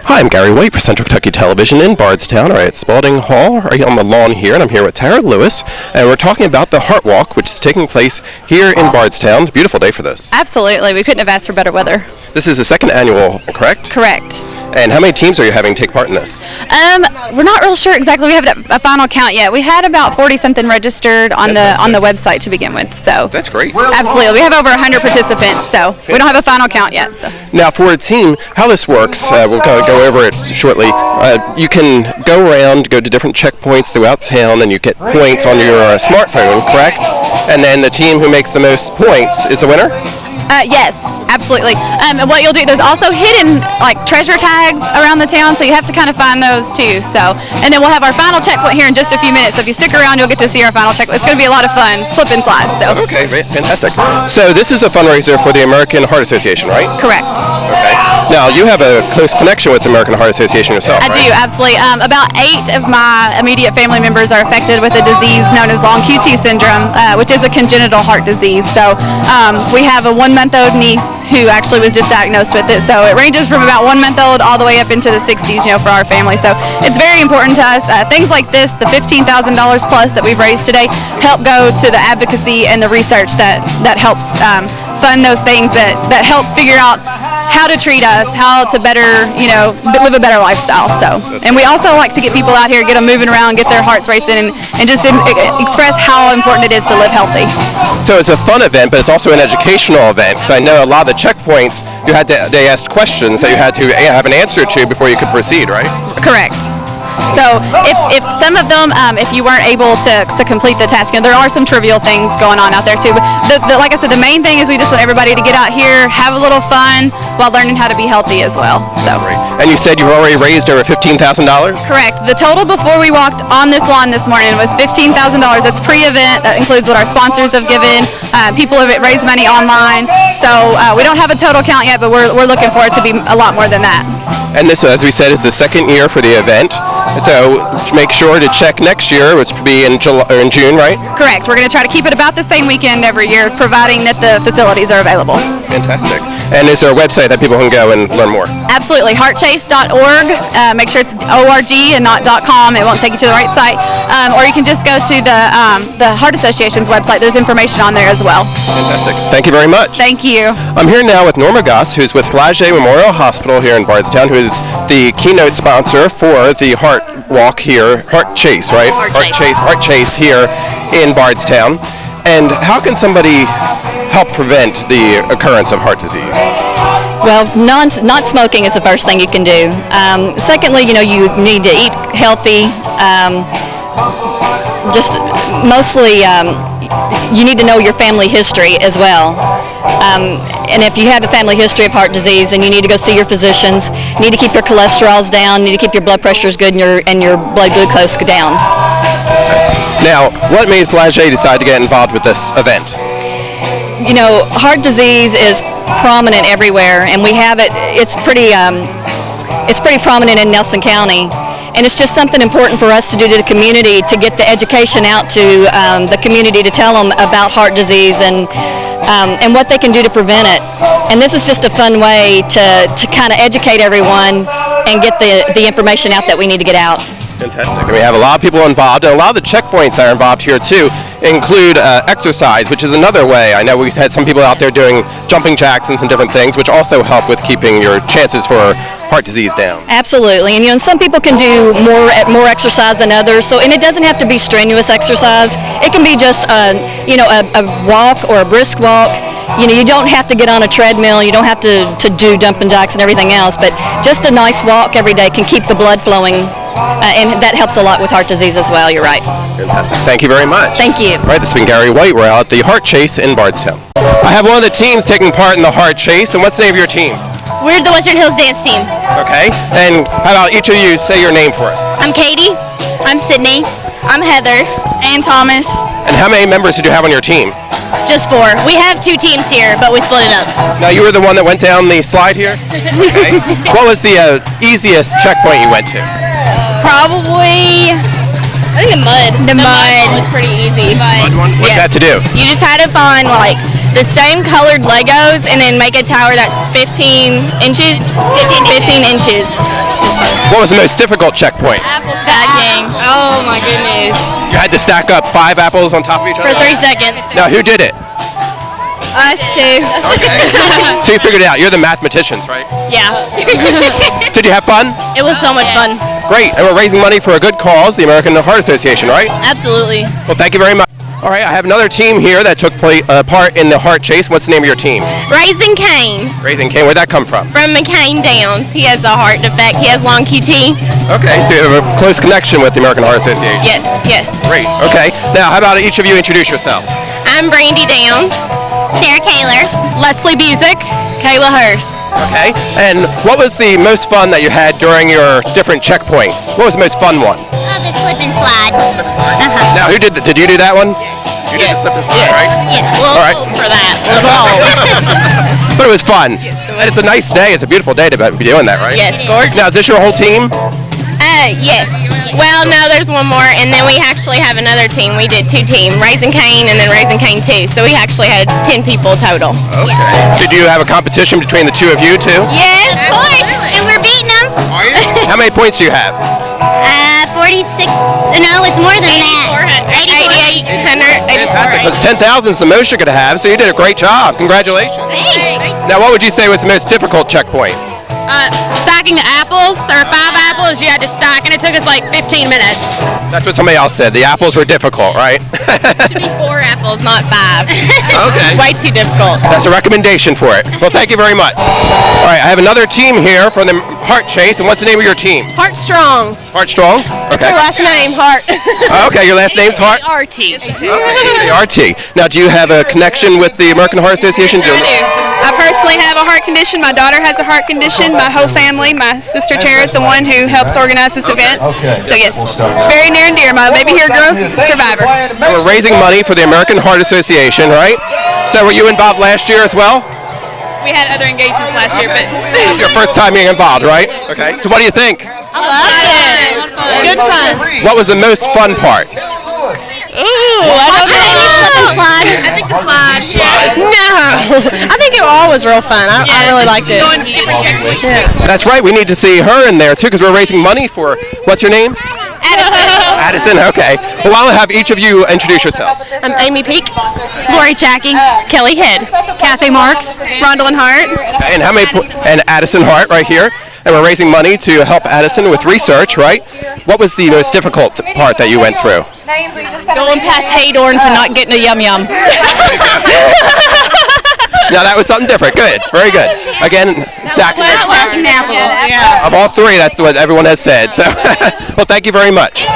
Hi, I'm Gary White for Central Kentucky Television in Bardstown, right at Spalding Hall, right on the lawn here, and I'm here with Tara Lewis, and we're talking about the Heart Walk, which is taking place here in Bardstown. It's a beautiful day for this. Absolutely. We couldn't have asked for better weather. This is the second annual, correct? Correct. And how many teams are you having take part in this? We're not real sure exactly. We haven't a final count yet. We had about 40-something registered on the website to begin with. So that's great. Absolutely. We have over 100 participants, so we don't have a final count yet. So. Now, for a team, how this works, we'll go over it shortly. You can go around, go to different checkpoints throughout town, and you get points on your smartphone, correct? And then the team who makes the most points is the winner? Yes, absolutely. And what you'll do, there's also hidden treasure tags around the town, so you have to kind of find those too. So, and then we'll have our final checkpoint here in just a few minutes. So if you stick around, you'll get to see our final checkpoint. It's going to be a lot of fun, slip and slide. So. Okay, fantastic. So this is a fundraiser for the American Heart Association, right? Correct. Okay. Now you have a close connection with the American Heart Association yourself. I do, absolutely. About 8 of my immediate family members are affected with a disease known as long QT syndrome, which is a congenital heart disease. So we have a 1-month-old niece who actually was just diagnosed with it. So it ranges from about 1 month old all the way up into the 60s, for our family. So it's very important to us. Things like this, the $15,000 plus that we've raised today, help go to the advocacy and the research that helps fund those things that help figure out how to treat us, how to better, live a better lifestyle. So, and we also like to get people out here, get them moving around, get their hearts racing, and just express how important it is to live healthy. So it's a fun event, but it's also an educational event, because I know a lot of the checkpoints, they asked questions that you had to have an answer to before you could proceed, right? Correct. So if some of them, if you weren't able to complete the task, there are some trivial things going on out there too. But like I said, the main thing is we just want everybody to get out here, have a little fun while learning how to be healthy as well. So. Great. And you said you've already raised over $15,000? Correct. The total before we walked on this lawn this morning was $15,000. That's pre-event. That includes what our sponsors have given. People have raised money online. So we don't have a total count yet, but we're looking for it to be a lot more than that. And this, as we said, is the second year for the event. So make sure to check next year, which will be in June, right? Correct. We're going to try to keep it about the same weekend every year, providing that the facilities are available. Fantastic. And is there a website that people can go and learn more? Absolutely. Heartchase.org. Make sure it's .org and not .com. It won't take you to the right site. Or you can just go to the Heart Association's website. There's information on there as well. Fantastic. Thank you very much. Thank you. I'm here now with Norma Goss, who's with Flagey Memorial Hospital here in Bardstown, who is the keynote sponsor for the Heart Walk here, Heart Chase, right? Heart Chase here in Bardstown. And how can somebody help prevent the occurrence of heart disease? Well, not smoking is the first thing you can do. Secondly, you need to eat healthy. Just mostly, you need to know your family history as well. And if you have a family history of heart disease, then you need to go see your physicians. You need to keep your cholesterols down. You need to keep your blood pressures good and your blood glucose down. Now, what made Flagey decide to get involved with this event? Heart disease is prominent everywhere, and we have it. It's pretty prominent in Nelson County. And it's just something important for us to do to the community, to get the education out to the community, to tell them about heart disease and what they can do to prevent it. And this is just a fun way to kind of educate everyone and get the information out that we need to get out. Fantastic. And we have a lot of people involved, and a lot of the checkpoints that are involved here too include exercise, which is another way. I know we've had some people out there doing jumping jacks and some different things, which also help with keeping your chances for heart disease down. Absolutely. And some people can do more exercise than others. So, and it doesn't have to be strenuous exercise. It can be just a walk or a brisk walk. You don't have to get on a treadmill. You don't have to do jumping jacks and everything else. But just a nice walk every day can keep the blood flowing. And that helps a lot with heart disease as well. You're right. Fantastic. Thank you very much. Thank you. All right, this has been Gary White. We're out at the Heart Chase in Bardstown. I have one of the teams taking part in the Heart Chase. And what's the name of your team? We're the Western Hills Dance Team. Okay. And how about each of you say your name for us? I'm Katie. I'm Sydney. I'm Heather. And Thomas. And how many members did you have on your team? Just 4. We have 2 teams here, but we split it up. Now, you were the one that went down the slide here? Yes. Okay. What was the easiest checkpoint you went to? Probably, I think the mud. The mud was pretty easy. But What'd you have to do? You just had to find the same colored Legos and then make a tower that's 15 inches. 15 inches. What was the most difficult checkpoint? Apple stacking. Oh my goodness. You had to stack up 5 apples on top of each other? For 3 seconds. Now, who did it? Us too. Okay. So you figured it out. You're the mathematicians, right? Yeah. Did you have fun? It was so much fun. Great. And we're raising money for a good cause, the American Heart Association, right? Absolutely. Well, thank you very much. All right, I have another team here that took part in the heart chase. What's the name of your team? Raising Cain Raising Cain. Where'd that come from? from McCain Downs. He has a heart defect. He has long QT. Okay, so you have a close connection with the American Heart Association. Yes. Great. Okay. Now, how about each of you introduce yourselves? I'm Brandy Downs. Sarah Kaler. Leslie Busick. Kayla Hurst. Okay. And what was the most fun that you had during your different checkpoints? What was the most fun one? Oh, the slip and slide. Now, who did you do that one? You did the slip and slide, right? Yeah. All right. For that. But it was fun. And it's a nice day. It's a beautiful day to be doing that, right? Yes, gorgeous. Now, is this your whole team? Yes. Well, no, there's one more, and then we actually have another team. We did 2 teams, Raising Cain and then Raising Cain 2. So we actually had 10 people total. Okay. So do you have a competition between the two of you, too? Yes, Of course. And we're beating them. How many points do you have? 46. No, it's more than that. 8,800. Fantastic. Because 10,000 is the most you're going to have, so you did a great job. Congratulations. Thanks. Now, what would you say was the most difficult checkpoint? Stacking the apples. There were 5 apples you had to stack, and it took us like 15 minutes. That's what somebody else said. The apples were difficult, right? To be 4 apples, not 5. Okay. Way too difficult. That's a recommendation for it. Well, thank you very much. All right, I have another team here for the Heart Chase, and what's the name of your team? Heart Strong. Heart Strong? Okay. Last name, Heart. Okay, your last name's Heart? RT. Okay, RT. Now, do you have a connection with the American Heart Association? I do. I personally have a heart condition. My daughter has a heart condition. My whole family. My sister Tara is the one who helps organize this event. So yes, it's very near and dear. My baby here girl's a survivor. And we're raising money for the American Heart Association, right? So were you involved last year as well? We had other engagements last year, but This is your first time being involved, right? Okay. So what do you think? I love it. Good fun. What was the most fun part? I think the slide. No. I think it all was real fun. I really liked it. That's right. We need to see her in there too, because we're raising money for. What's your name? Addison. Okay. Well, I'll have each of you introduce yourselves. I'm Amy Peak. Lori Chacking, Kelly Head. Kathy Marks, Rondell Hart. Okay, and how many? And Addison Hart right here. And we're raising money to help Addison with research, right? What was the most difficult part that you went through? Going past Haydorns and not getting a yum yum. Now that was something different. Good, very good. Again, stacking Apples. of all 3. That's what everyone has said. So, well, thank you very much.